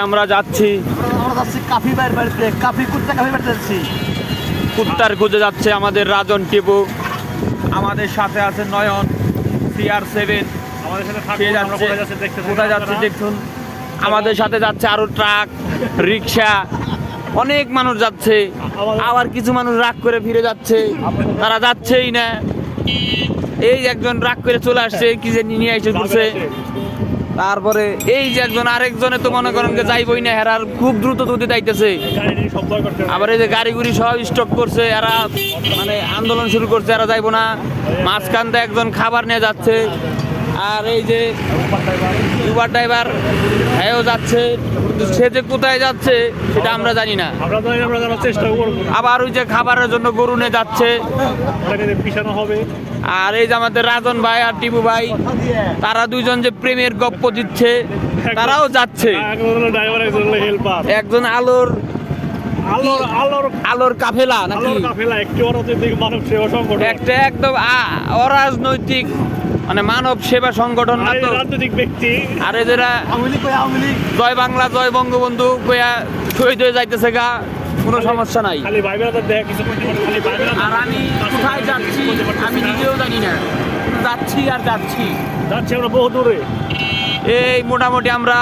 আমরা যাচ্ছি কুত্তার খুঁজে যাচ্ছে আমাদের রাজন টিপু। আমাদের সাথে আছে নয়ন CR7। কোথায় যাচ্ছে দেখুন। আমাদের সাথে যাচ্ছে আরো ট্রাক, রিক্সা, অনেক মানুষ যাচ্ছে। আবার কিছু মানুষ রাগ করে ফিরে যাচ্ছে, তারা যাচ্ছেই না। এই একজন রাগ করে চলে আসছে, কি যে নিয়ে এসে ঘুরছে। তারপরে এই যে একজন আরেকজনে তো মনে করেন যাইবই না, এরা খুব দ্রুত গতি যাইতেছে। আবার এই যে গাড়ি গুড়ি সব স্টক করছে, এরা মানে আন্দোলন শুরু করছে, এরা যাইবো না। মাঝখান থেকে একজন খাবার নিয়ে যাচ্ছে। আর এই যে উবার ড্রাইভার হ্যাঁও যাচ্ছে, সে যে কোথায় যাচ্ছে সেটা আমরা জানি না। আবার ওই যে খাবারের জন্য গরু নিয়ে যাচ্ছে। আর এই যে আমাদের রাজন ভাই আর টিপু ভাই, তারা দুইজন যে প্রেমের গপ্প দিচ্ছে, তারাও যাচ্ছে। একজন আলোর কাফেলা নাকি একটা একদম অরাজনৈতিক মানে মানব সেবা সংগঠন না তো, রাজনৈতিক ব্যক্তি। আর এরা জয় বাংলা জয় বঙ্গবন্ধু কইয়া শহীদ হয়ে যাইতেছে গা, কোনো সমস্যা নাই। আর আমি কোথায় যাচ্ছি আমি নিজেও জানি না, যাচ্ছি আর যাচ্ছি আমরা বহু দূরে। এই মোটামুটি আমরা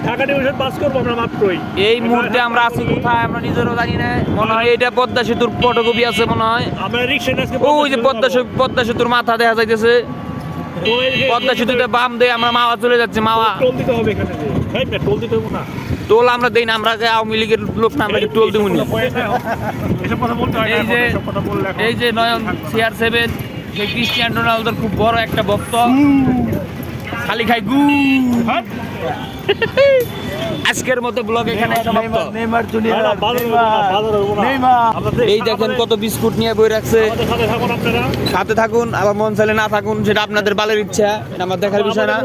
ঢাকা ডিভিশন পাস করবো আমরা মাত্রই। এই মুহূর্তে আমরা আছি কোথায় আমরা নিজেরও জানি না। মনে হয় এটা পদ্মা সেতুর ফটোকপি আছে মনে হয়। ওই যে পদ্মা সেতুর মাথা দেখা যাইতেছে। পদ্মা সেতুতে বাম দিয়ে আমরা মাওয়া চলে যাচ্ছি। মাওয়া টোল আমরা দেই না, আমরা আওয়ামী লীগের লোক না, আমরা টোল দেবো না। এই যে নয়ন CR7, সে ক্রিস্টিয়ানো রোনালদোর খুব বড় একটা ভক্ত, খালি খাই গু। আজকের মতো ব্লগ এখানে সমাপ্ত। এই দেখেন কত বিস্কুট নিয়ে বই রাখছে, সাথে থাকুন। আবার মন চাইলে না থাকুন, সেটা আপনাদের বালের ইচ্ছা, এটা আমার দেখার বিষয় না।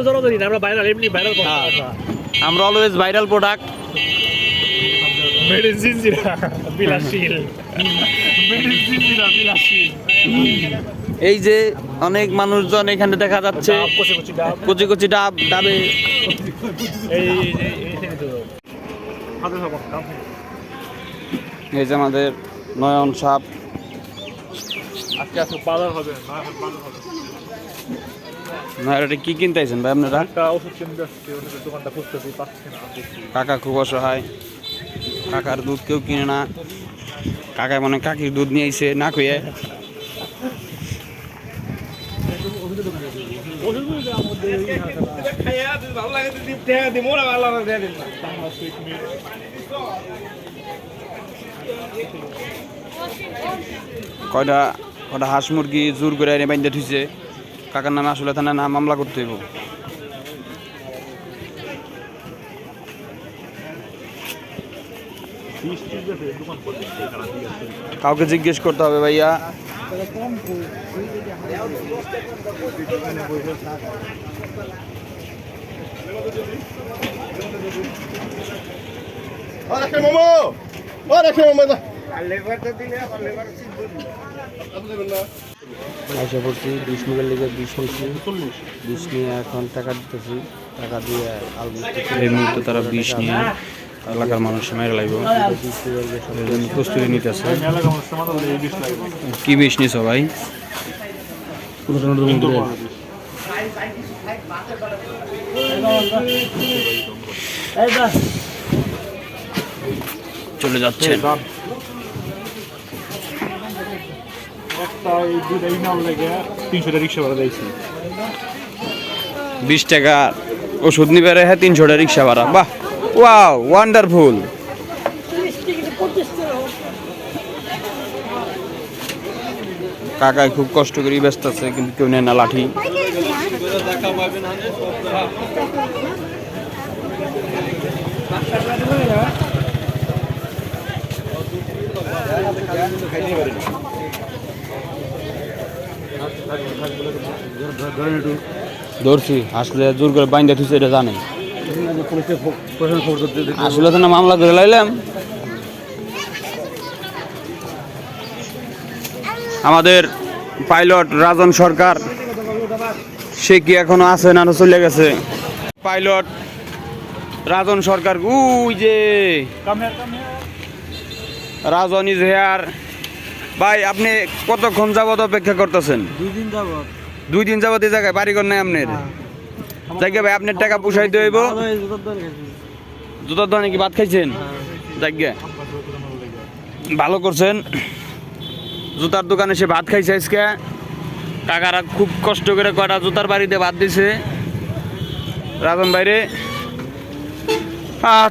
আমরা অলওয়েজ ভাইরাল প্রোডাক্ট। এই যে অনেক মানুষজন এখানে দেখা যাচ্ছে, কচি কচি ডাবে। এই যে আমাদের নয়ন সাপ। এটা কি কিনতে আইছেন ভাই আপনারা? কাকা খুব অসহায়, কাকার দুধ কেউ কিনে না। কাকা মানে কাকির দুধ নিয়ে আইছে না কইয়ে। কয়টা হাঁস মুরগি জোর করে এনে বাইন্দা থুইছে। কাকার নামে আসলে থানায় না মামলা করতে হইব। কাউকে জিজ্ঞেস করতে হবে ভাইয়া। আশা করছি 20 মিটার লেগে 20 নিয়ে এখন টাকা দিতেছি। টাকা দিয়ে এই মুহূর্তে তারা 20 নিয়ে এলাকার মানুষ মেরে লাগবে, প্রস্তুতি নিতেছে। কি 20 নিছ ভাই? চলে যাচ্ছে। 20 টাকা ওষুধ নিবে, হ্যাঁ 300 টাকা রিক্সা ভাড়া। বাহ, ওয়াও, ওয়ান্ডারফুল। কাকাই খুব কষ্ট করে ব্যস্ত আছে, কিন্তু কেউ নেয় না লাঠি। ধরছি, আসলে জোর করে বাইন্দা থুইছে, এটা জানে। আসলে তো না মামলা করে লাইলাম। আমাদের পাইলট রাজন সরকার, সে কি এখনো আছে না চলে গেছে? পাইলট রাজন সরকার, উই যে রাজন ইজ হেয়ার। ভাই আপনি কতক্ষণ যাবত অপেক্ষা করতেছেন? 2 দিন যাবত এই জায়গায় বাড়িঘর নাই আপনার? জায়গা ভাই আপনার টাকা পুষাইতে হইব। জুতার দোকানে কি ভাত খাইছেন? জায়গা ভালো করছেন, জুতার দোকানে সে ভাত খাইছে আজকে। কাকারা খুব কষ্ট করে কয়টা জুতার বাড়িতে ভাত দিছে রাজন বাইরে।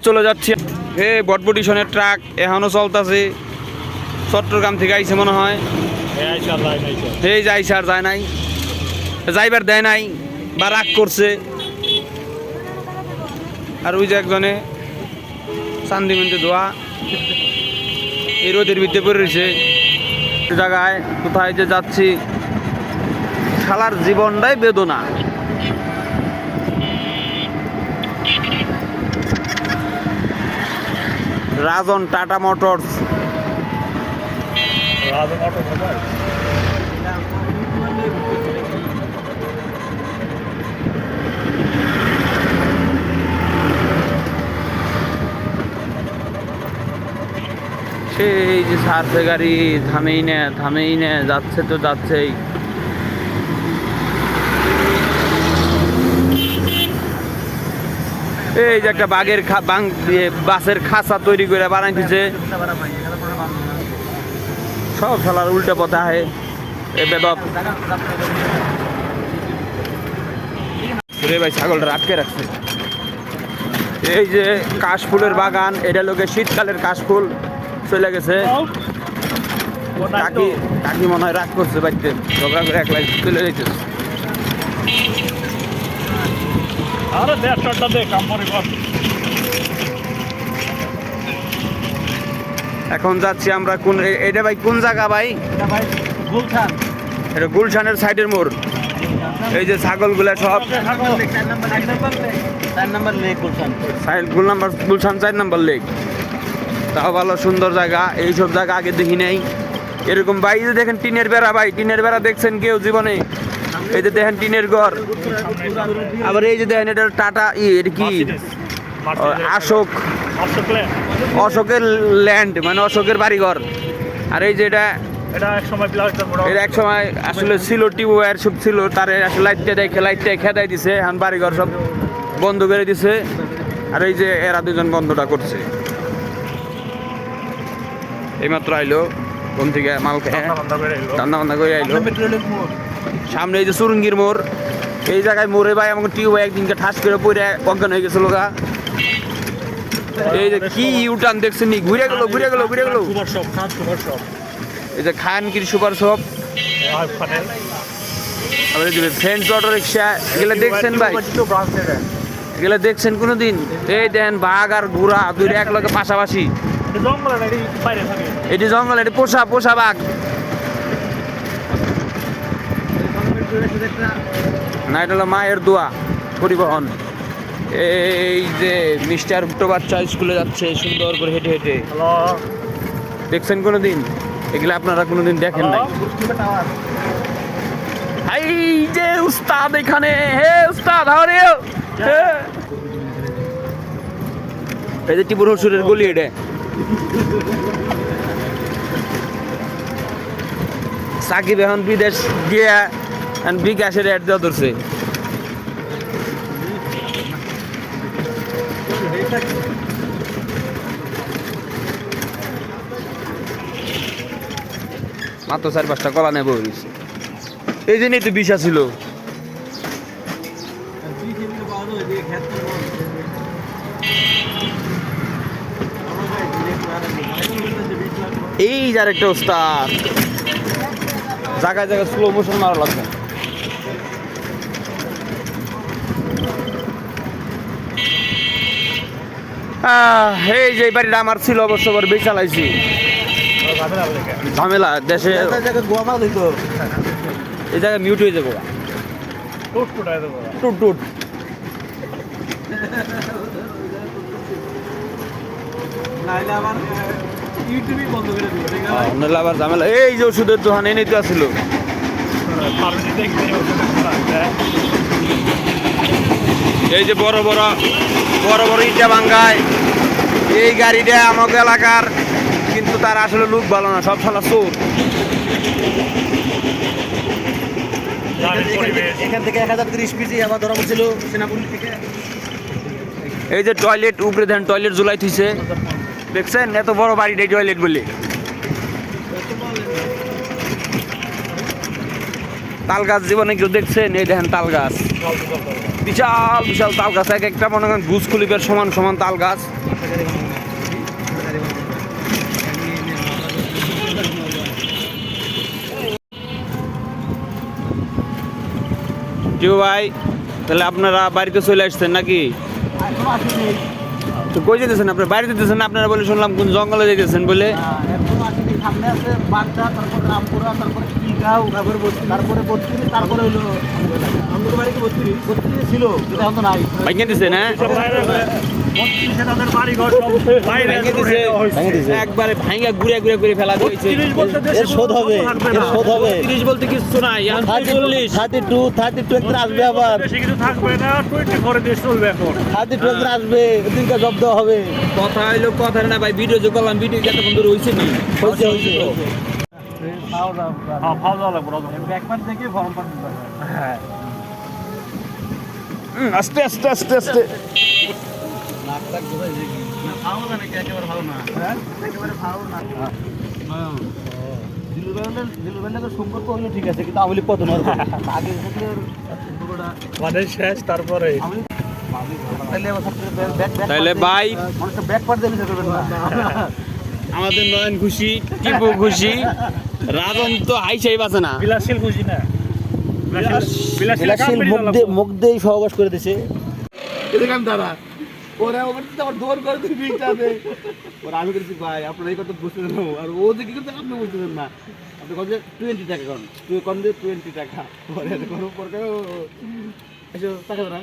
চলে যাচ্ছি। হে বটবটিশনের ট্রাক এখনো চলতেছে, চট্টগ্রাম থেকে আইছে মনে হয়। এই যাইছে আর যায় নাই, যাইবার দেয় নাই বা রাগ করছে। আর ওই যে একজনে চান্দিমেন্টে ধোয়া এই রোদের ভিতরে পড়ে রয়েছে জায়গায়। কোথায় যে যাচ্ছি, শালার জীবনটাই বেদনা। রাজন টাটা মোটরস, সেই যে সারছে গাড়ি, থামেই না, যাচ্ছে তো যাচ্ছেই। এই যে একটা বাঘের বাসের খাঁচা তৈরি করে বানাই দিছে, সব খেলার উল্টা পথে আহে এ বেদব। রে ভাই ছাগলটা আটকে রাখছে। এই যে কাশফুলের বাগান, এটা লোকে শীতকালের কাশফুল চলে গেছে। কাকি মনে হয় রাগ করছে, বাড়িতে ঝগড়া করে একলাই চলে যেতেছে। এখন যাচ্ছি আমরা কোন, এটা ভাই কোন জায়গা ভাই? এটা গুলশানের সাইডের মোড়। এই যে ছাগলগুলা সব গুলশান 4 নম্বর লেক। তাও ভালো সুন্দর জায়গা, এইসব জায়গা আগে দেখি নাই এরকম। ভাই যে দেখেন টিনের বেড়া, ভাই টিনের বেড়া দেখছেন কেউ জীবনে? এই যে দেখেন টিনের ঘর। আবার এই যে দেখেন এটা টাটা এটা কি অশোকের ল্যান্ড, মানে অশোকের বাড়িঘর। আর এই যে এটা এক সময় আসলে ছিল টিউবওয়েল সব ছিল, তারে আসলে লাইটটা খেদাই দিছে, এখন বাড়িঘর সব বন্ধ করে দিছে। আর এই যে এরা দুজন বন্ধটা করছে, এইমাত্র আইলো কোন থেকে মাল খেয়ে ঠান্ডা বান্ধা করে আইলো। সামনে এই যে সুরঙ্গির মোড়, এই জায়গায় মোড়ে ভাই আমাকে টিউবওয়েল একদিনকে ঠাস করে পড়ে অজ্ঞান হয়ে গেছিল গা। এই যে কি ইউটার্ন দেখছেন, ঘুরে গেল। এই যে খানগির super shop, friends auto rickshaw, এগুলো দেখছেন ভাই? এগুলো দেখছেন কোনোদিন? এই দেন বাঘ আর ঘোড়া দুইটা এক লগে পাশাপাশি। এটি জঙ্গল, এটি পোষা বাঘ না, এটা হলো মায়ের দোয়া পরিবহন। এই যে মিস্টার ভুট্টো বাচ্চা স্কুলে যাচ্ছে সুন্দর করে হেঁটে হেঁটে, দেখছেন কোনোদিন? এগুলো আপনারা কোনোদিন দেখেন নাই। এই যে উস্তাদ এখানে, হে উস্তাদ, এই যে টিপুর হসুরের গলি, এটা সাকিব এখন বিদেশ গিয়া বিকাশের অ্যাড দেওয়া ধরছে। মাত্র 4-5টা কলা নেব। এই জন্যই তো বিষা ছিল। এই যার একটা ওস্তাদ, জায়গায় জায়গায় স্লো মোশন মারা লাগবে। এই যে বাড়িটা আমার ছিল অবশ্য, বেশ চালাইছি। ঝামেলা দেশে, এই জায়গায় মিউট হয়ে যাবো, টুট আবার ঝামেলা। এই যে ওষুধের দোকান এনেই তো আসছিল, এই যে বড় বড় ইটা ভাঙ্গায় এই গাড়িটা আমাকে এলাকার, কিন্তু তার আসলে লোক ভালো না, সব শালা চোর। এখান থেকে 1030 পিজি আবার ধরা পড়ছিল সেনাপুর থেকে। এই যে টয়লেট উপরে দেন, টয়লেট জুলাই থইছে, দেখছেন এত বড় বাড়িটাই টয়লেট বলে। তাল গাছ জীবনে কেউ দেখছেন? এই দেখেন তাল গাছ, বিশাল বিশাল তাল গাছ, এক একটা মনে করেন বুজ খুলিপের সমান সমান তাল গাছ। কেউ ভাই তাহলে আপনারা বাড়িতে চলে আসছেন নাকি? তো কই যেতেছেন আপনারা? বাড়িতে যেতেছেন না আপনারা? বলে শুনলাম কোন জঙ্গলে যেতেছেন বলে। সামনে আছে বাগদা, তারপর রামপুরা, তারপরে কিলগাঁও, তারপরে 32, তারপরে হইলো আমাদের বাড়িতে 32 ছিল, যেটা এখন তো নাই। ভাঙিয়ে দিছে না? একবারে ভাঙা ঘুরে ঘুরে করে ফেলা দিয়েছে। এর শোধ হবে, এর শোধ হবে। 30 বলতে কিছু নাই, 32 একটা আসবে, আবার বেশি কিছু থাকবে না, 20 করে দিয়ে চলবে এখন। 32 একটা আসবে, ওদিনকে জব্দ হবে। কথা হইলো কথা না ভাই, ভিডিও যে করলাম, ভিডিও যতক্ষণ ধরে হইছে নি হইছে হ্যাঁ, আস্তে আস্তে আস্তে আস্তে। সম্পর্ক হলো ঠিক আছে, কিন্তু আওয়ামী লীগ পতন হওয়ার পরে। আগে থেকে ওর সম্পর্কটা মানে শেষ, তারপরে তাইলে ভাই মানুষটা ব্যাক পার দিলে করবেন না। আমাদের নয়ন খুশি, টিপু খুশি, রাজন তো হাইসাই বাঁচে না। বিলাসীল খুশি না, বিলাসীল মুখ দিয়ে সহবাস করে দিছে। এরকম দাদা ওরা ওর তো আমার দৌড় করে তুমি বিটাতে ওরা আমি করেছি ভাই আপনারা এই কথা বুঝতে দেন, আর ও যে কি করতে আপনি বুঝতেছেন না। আপনি কত 20 টাকা কোন তুই কোন দিয়ে 20 টাকা পরে কোন পরে এসো টাকা না।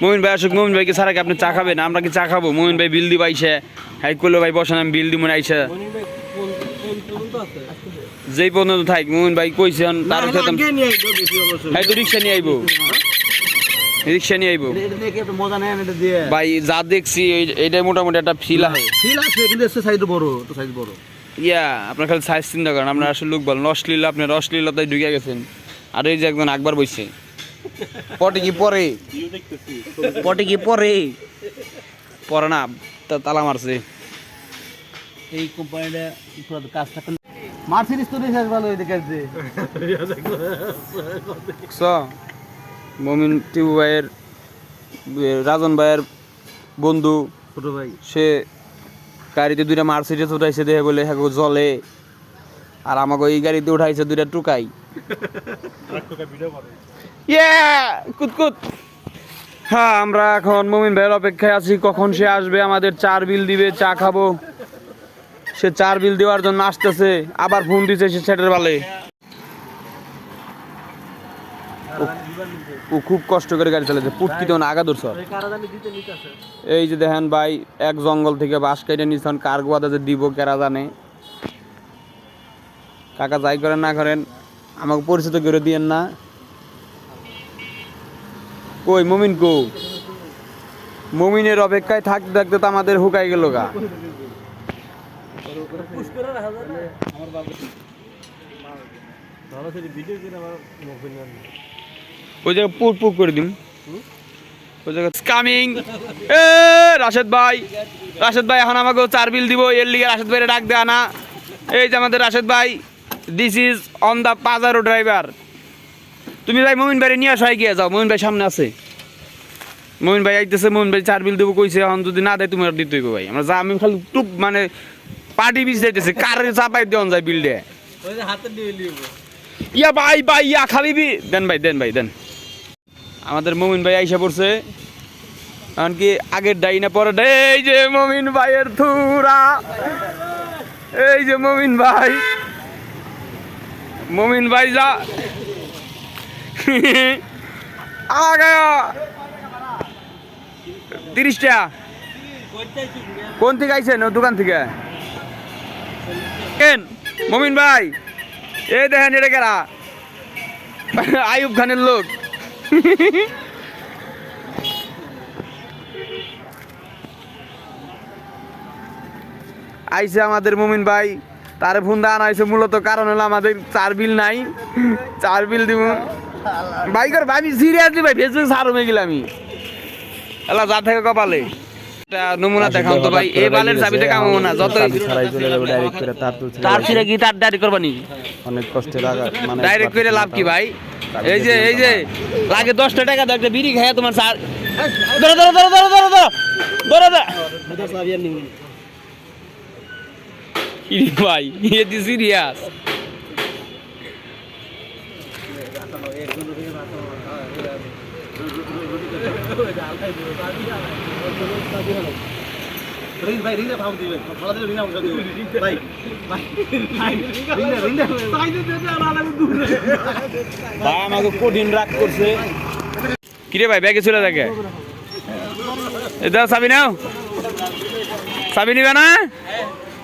মোমিন ভাই আসুক, মোমিন ভাইকে ছাড়া কি আপনি চা খাবেন? আমরা কি চা খাবো? মোমিন ভাই বিল দিব আইসে, হাই করলো ভাই বসেন আমি বিল দিব আইসে। যেই পর্যন্ত থাক মোমিন ভাই কইছেন তার খেতাম। হ্যাঁ তো রিক্সা নিয়ে আইবো, রিক্সা নিয়ে আইবো এটা দেখে একটু মজা নেন, এটা দিয়ে ভাই। যা দেখছি এইটাই মোটামুটি একটা ফিল আছে। ফিল আছে, কিন্তু এর সাইজ বড়, তো সাইজ বড়। ইয়া আপনার খালি সাইজ চিন্তা করেন, আপনার আসলে লোক বলেন অশ্লীল, আপনার অশ্লীলতায় ঢুকে গেছেন। আর এই যে একজন আকবার বইছে, পটে কি পরে, পটে কি পরে পরে না, তালা মারছে। এই কোম্পানিটা পুরো কাজটা মার্সিডিজ তো রিসার্চ ভালো এই দেখেছে। মমিন টিপু ভাইয়ের, রাজন ভাইয়ের বন্ধু ছোট ভাই, সে গাড়িতে 2টা মার্সিডিজ উঠাইছে দেখে বলে হ্যাঁ জলে, আর আমাকে এই গাড়িতে উঠাইছে 2টা টুকাই। কুতকুত। হ্যাঁ আমরা এখন মমিন ভাইয়ের অপেক্ষায় আছি, কখন সে আসবে, আমাদের চার বিল দিবে, চা খাবো। সে চার বিল দেওয়ার জন্য আসতেছে, আবার ফোন দিছে সে সেটের বালে। ও খুব কষ্ট করে গাড়ি চালাচ্ছে, পুটকিতে না আগা দূর। এই যে দেখেন ভাই, এক জঙ্গল থেকে বাঁশ কেটে নিচ্ছেন, কার গোয়াদা যে দিব কেরা জানে। কাকা যাই করেন না করেন আমাকে পরিচিত করে দিয়েন না। কই মমিন কো? মমিনের অপেক্ষায় থাকতে থাকতে তো আমাদের হুকাই গেল গা। ওই জায়গায় পুক পুক করে দিন, ওই জায়গায় কামিং। এ রাশেদ ভাই, রাশেদ ভাই এখন আমাকে 4 বিল দিব, এর লিগে রাশেদ ভাইয়ের ডাক দেয়া না। এই যে আমাদের রাশেদ ভাই, this is on the Pajero driver. তুমি ভাই মমিন ভাই নিয়ে আসো, গিয়ে যাও, মমিন ভাই সামনে আছে। মমিন ভাই আইতেছে, মমিন ভাই 4 বিল দেবো কইছে, এখন যদি না দেয় তুমি আর দিতে হইব ভাই। আমরা যা আমি খালি টুপ মানে পার্টি বিচ যাইতেছে, কার চাপাই দেওয়া যায় বিল দিয়ে। ইয়া ভাই ভাই ইয়া খাবিবি দেন ভাই, দেন ভাই দেন। আমাদের মমিন ভাই আইসা পড়ছে, এমনকি আগের ডাই না পরে। এই যে মমিন ভাইয়ের থুরা, এই যে মমিন ভাই, মমিন ভাই যা আগা 30 টাকা। কোন থেকে আইছেন? ও দোকান থেকে। কেন মমিন ভাই? এই দেখেন এটা কেরা, আইয়ুব খানের লোক। আইছে আমাদের মুমিন ভাই, তার ফোন দেওয়া হয়েছে মূলত কারণ হলো আমাদের চার বিল নাই, চার বিল দিব ভাই করে ভাই। আমি সিরিয়াসলি ভাই ফেসবুক ছাড়ো মেয়ে গেলাম আমি এলা যা থেকে কপালে একটা নমুনা দেখাও তো ভাই। এই বালের চাবিতে কামাবো না, যত তার ছিঁড়ে কি তার ডাইরেক্ট করবা নি? অনেক কষ্টে লাগা মানে ডাইরেক্ট করে লাভ কি ভাই? এই যে লাগে 10টা টাকা দাও একটা বিড়ি খায় তোমার স্যার। ধরো ধরো ধরো ধরো ধরো ধরো ধরো ধরো কি ভাই এ দি সিরিয়াস। ভাই রিংটা ভাব দিবেন ভালো দিলে রিংটা ভাব দিবেন ভাই ভাই আমাকে কঠিন রাগ করছে। কিরে ভাই ব্যাগে চলে থাকে এটা চাবি নাও, চাবি নিবে না?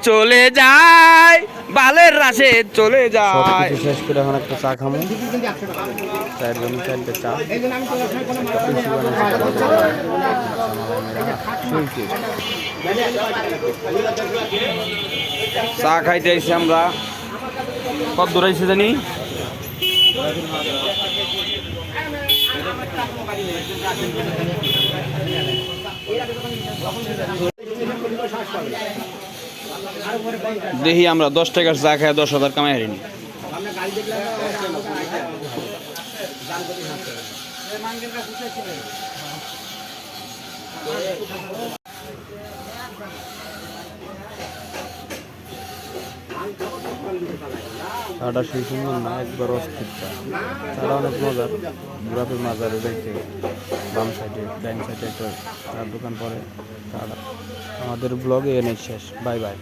চলে যায় বালের রাশে চলে যায়। শেষ করে এখন একটা চা খামো, চায়ের জন্য 4টে চা। চা খাইতে আইছি আমরা, কত দূর আইছি জানি? দেখি আমরা 10 টাকার চা খাই 10,000 কামাই হারিনি। চাটা সেই সুন্দর না, একবার অস্থির চা। চাটা অনেক মজার। গোলাপের মাজারে যাইতে বাম সাইডে ডাইন সাইডে একটা চার দোকান পরে চাটা। আমাদের ব্লগে এনে শেষ। Bye bye.